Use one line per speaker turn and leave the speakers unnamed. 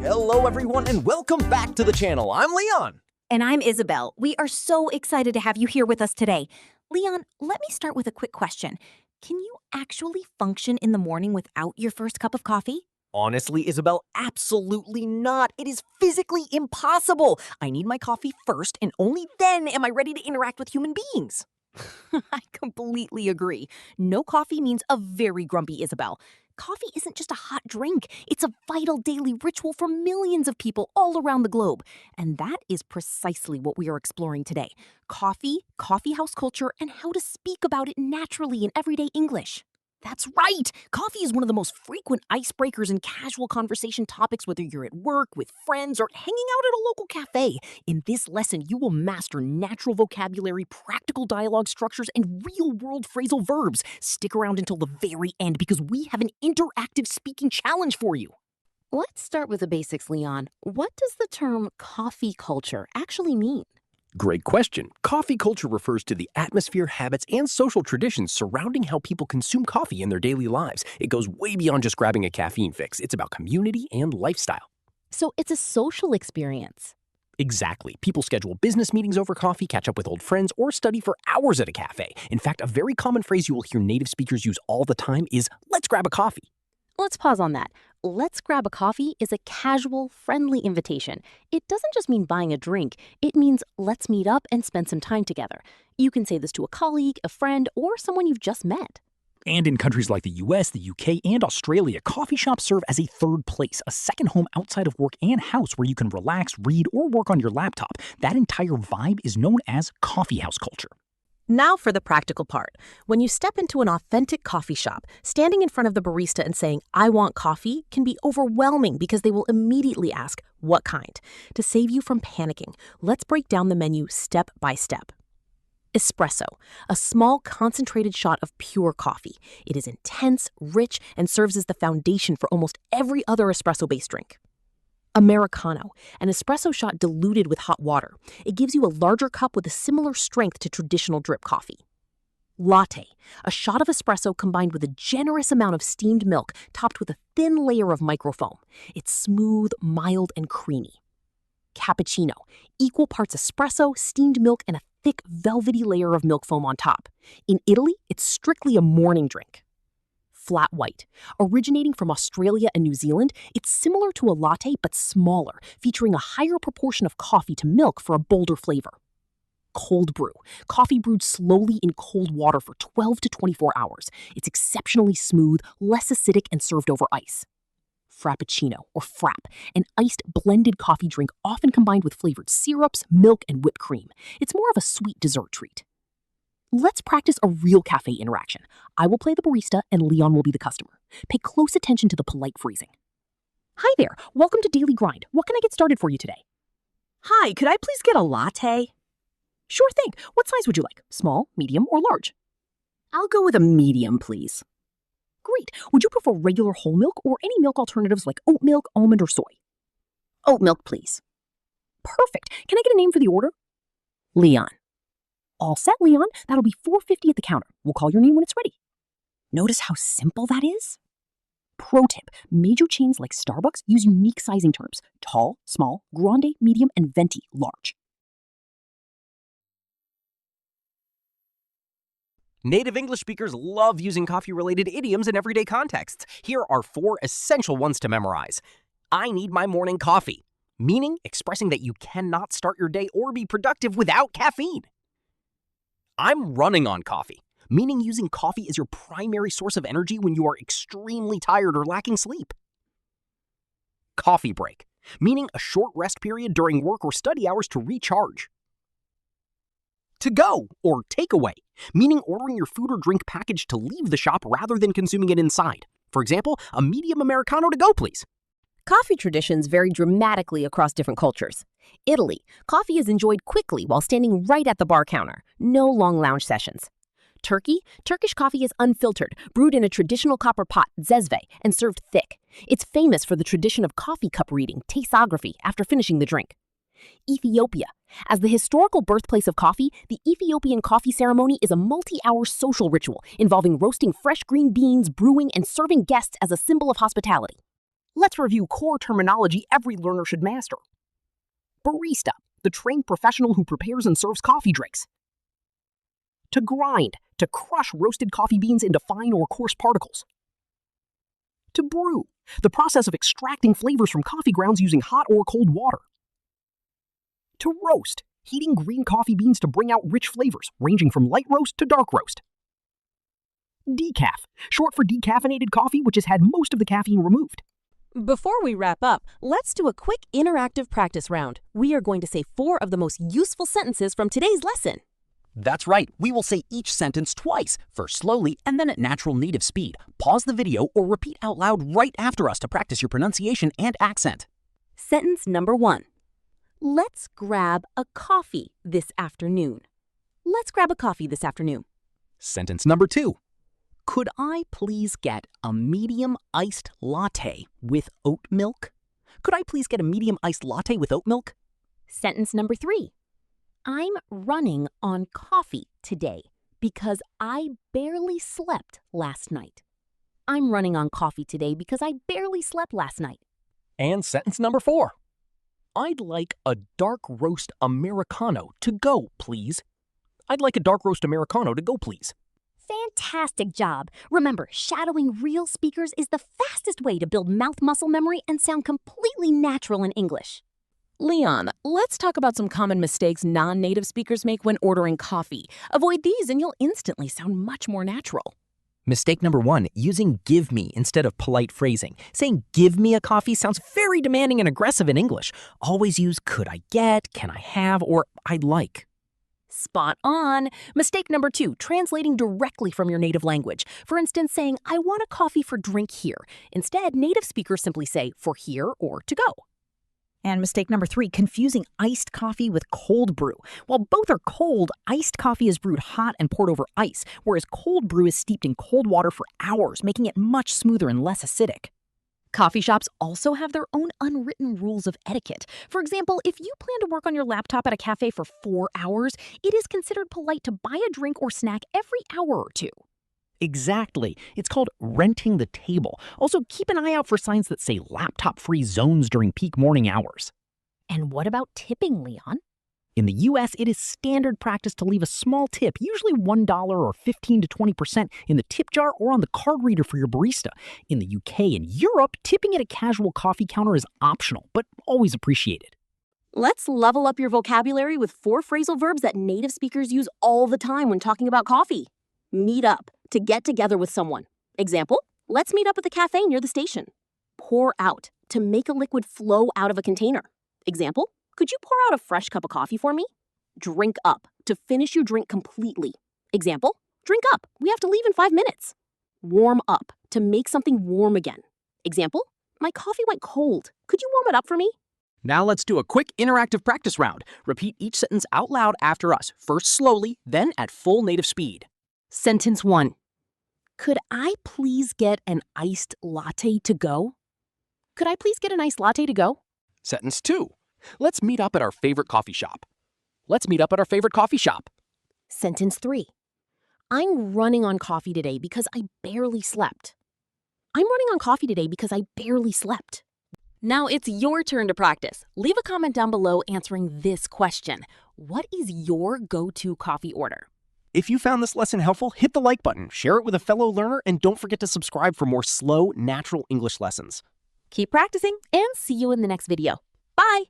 Hello everyone and welcome back to the channel. I'm Leon.
And I'm Isabel. We are so excited to have you here with us today. Leon, let me start with a quick question. Can you actually function in the morning without your first cup of coffee?
Honestly, Isabel, absolutely not. It is physically impossible. I need my coffee first and only then am I ready to interact with human beings.
I completely agree. No coffee means a very grumpy Isabel. Coffee isn't just a hot drink. It's a vital daily ritual for millions of people all around the globe. And that is precisely what we are exploring today. Coffee, coffee house culture, and how to speak about it naturally in everyday English. That's right! Coffee is one of the most frequent icebreakers and casual conversation topics, whether you're at work, with friends, or hanging out at a local cafe. In this lesson, you will master natural vocabulary, practical dialogue structures, and real-world phrasal verbs. Stick around until the very end because we have an interactive speaking challenge for you. Let's start with the basics, Leon. What does the term coffee culture actually mean?
Great question. Coffee culture refers to the atmosphere, habits, and social traditions surrounding how people consume coffee in their daily lives. It goes way beyond just grabbing a caffeine fix. It's about community and lifestyle.
So it's a social experience.
Exactly. People schedule business meetings over coffee, catch up with old friends, or study for hours at a cafe. In fact, a very common phrase you will hear native speakers use all the time is, "Let's grab a coffee."
Let's pause on that. Let's grab a coffee is a casual, friendly invitation. It doesn't just mean buying a drink. It means let's meet up and spend some time together. You can say this to a colleague, a friend, or someone you've just met.
And in countries like the US, the UK, and Australia, coffee shops serve as a third place, a second home outside of work and house where you can relax, read, or work on your laptop. That entire vibe is known as coffee house culture.
Now for the practical part. When you step into an authentic coffee shop, standing in front of the barista and saying, "I want coffee," can be overwhelming because they will immediately ask, "What kind?" To save you from panicking, let's break down the menu step by step. Espresso, a small concentrated shot of pure coffee. It is intense, rich, and serves as the foundation for almost every other espresso-based drink. Americano, an espresso shot diluted with hot water. It gives you a larger cup with a similar strength to traditional drip coffee. Latte, a shot of espresso combined with a generous amount of steamed milk topped with a thin layer of microfoam. It's smooth, mild, and creamy. Cappuccino, equal parts espresso, steamed milk, and a thick, velvety layer of milk foam on top. In Italy, it's strictly a morning drink. Flat white. Originating from Australia and New Zealand, it's similar to a latte but smaller, featuring a higher proportion of coffee to milk for a bolder flavor. Cold brew. Coffee brewed slowly in cold water for 12 to 24 hours. It's exceptionally smooth, less acidic, and served over ice. Frappuccino, or frap, an iced blended coffee drink often combined with flavored syrups, milk, and whipped cream. It's more of a sweet dessert treat. Let's practice a real cafe interaction. I will play the barista and Leon will be the customer. Pay close attention to the polite phrasing. "Hi there, welcome to Daily Grind. What can I get started for you today?" "Hi, could I please get a latte?"
"Sure thing. What size would you like? Small, medium, or large?"
"I'll go with a medium, please."
"Great. Would you prefer regular whole milk or any milk alternatives like oat milk, almond, or soy?"
"Oat milk, please."
"Perfect. Can I get a name for the order?"
"Leon."
"All set, Leon. That'll be $4.50 at the counter. We'll call your name when it's ready." Notice how simple that is? Pro tip, major chains like Starbucks use unique sizing terms: tall, small, grande, medium, and venti, large.
Native English speakers love using coffee-related idioms in everyday contexts. Here are 4 essential ones to memorize. I need my morning coffee, meaning expressing that you cannot start your day or be productive without caffeine. I'm running on coffee, meaning using coffee as your primary source of energy when you are extremely tired or lacking sleep. Coffee break, meaning a short rest period during work or study hours to recharge. To go, or takeaway, meaning ordering your food or drink package to leave the shop rather than consuming it inside. For example, a medium Americano to go, please.
Coffee traditions vary dramatically across different cultures. Italy, coffee is enjoyed quickly while standing right at the bar counter. No long lounge sessions. Turkey, Turkish coffee is unfiltered, brewed in a traditional copper pot, zezve, and served thick. It's famous for the tradition of coffee cup reading, tasteography, after finishing the drink. Ethiopia. As the historical birthplace of coffee, the Ethiopian coffee ceremony is a multi-hour social ritual involving roasting fresh green beans, brewing, and serving guests as a symbol of hospitality.
Let's review core terminology every learner should master. Barista, the trained professional who prepares and serves coffee drinks. To grind, to crush roasted coffee beans into fine or coarse particles. To brew, the process of extracting flavors from coffee grounds using hot or cold water. To roast, heating green coffee beans to bring out rich flavors, ranging from light roast to dark roast. Decaf, short for decaffeinated coffee which has had most of the caffeine removed.
Before we wrap up, let's do a quick interactive practice round. We are going to say 4 of the most useful sentences from today's lesson.
That's right. We will say each sentence twice, first slowly and then at natural native speed. Pause the video or repeat out loud right after us to practice your pronunciation and accent.
Sentence number 1. Let's grab a coffee this afternoon. Let's grab a coffee this afternoon.
Sentence number 2. Could I please get a medium iced latte with oat milk? Could I please get a medium iced latte with oat milk?
Sentence number 3. I'm running on coffee today because I barely slept last night. I'm running on coffee today because I barely slept last night.
And sentence number 4. I'd like a dark roast Americano to go, please. I'd like a dark roast Americano to go, please.
Fantastic job. Remember, shadowing real speakers is the fastest way to build mouth muscle memory and sound completely natural in English.
Leon, let's talk about some common mistakes non-native speakers make when ordering coffee. Avoid these and you'll instantly sound much more natural.
Mistake number 1, using give me instead of polite phrasing. Saying give me a coffee sounds very demanding and aggressive in English. Always use could I get, can I have, or I'd like.
Spot on. Mistake number 2, translating directly from your native language. For instance, saying, I want a coffee for drink here. Instead, native speakers simply say for here or to go.
And mistake number 3, confusing iced coffee with cold brew. While both are cold, iced coffee is brewed hot and poured over ice, whereas cold brew is steeped in cold water for hours, making it much smoother and less acidic.
Coffee shops also have their own unwritten rules of etiquette. For example, if you plan to work on your laptop at a cafe for 4 hours, it is considered polite to buy a drink or snack every hour or 2.
Exactly. It's called renting the table. Also, keep an eye out for signs that say laptop-free zones during peak morning hours.
And what about tipping, Leon?
In the U.S., it is standard practice to leave a small tip, usually $1 or 15 to 20% in the tip jar or on the card reader for your barista. In the UK and Europe, tipping at a casual coffee counter is optional, but always appreciated.
Let's level up your vocabulary with 4 phrasal verbs that native speakers use all the time when talking about coffee. Meet up, to get together with someone. Example, let's meet up at the cafe near the station. Pour out, to make a liquid flow out of a container. Example, could you pour out a fresh cup of coffee for me? Drink up, to finish your drink completely. Example, drink up, we have to leave in 5 minutes. Warm up, to make something warm again. Example, my coffee went cold. Could you warm it up for me?
Now let's do a quick interactive practice round. Repeat each sentence out loud after us, first slowly, then at full native speed.
Sentence 1. Could I please get an iced latte to go? Could I please get an iced latte to go?
Sentence 2. Let's meet up at our favorite coffee shop. Let's meet up at our favorite coffee shop.
Sentence 3. I'm running on coffee today because I barely slept. I'm running on coffee today because I barely slept. Now it's your turn to practice. Leave a comment down below answering this question. What is your go-to coffee order?
If you found this lesson helpful, hit the like button, share it with a fellow learner, and don't forget to subscribe for more slow, natural English lessons.
Keep practicing and see you in the next video. Bye!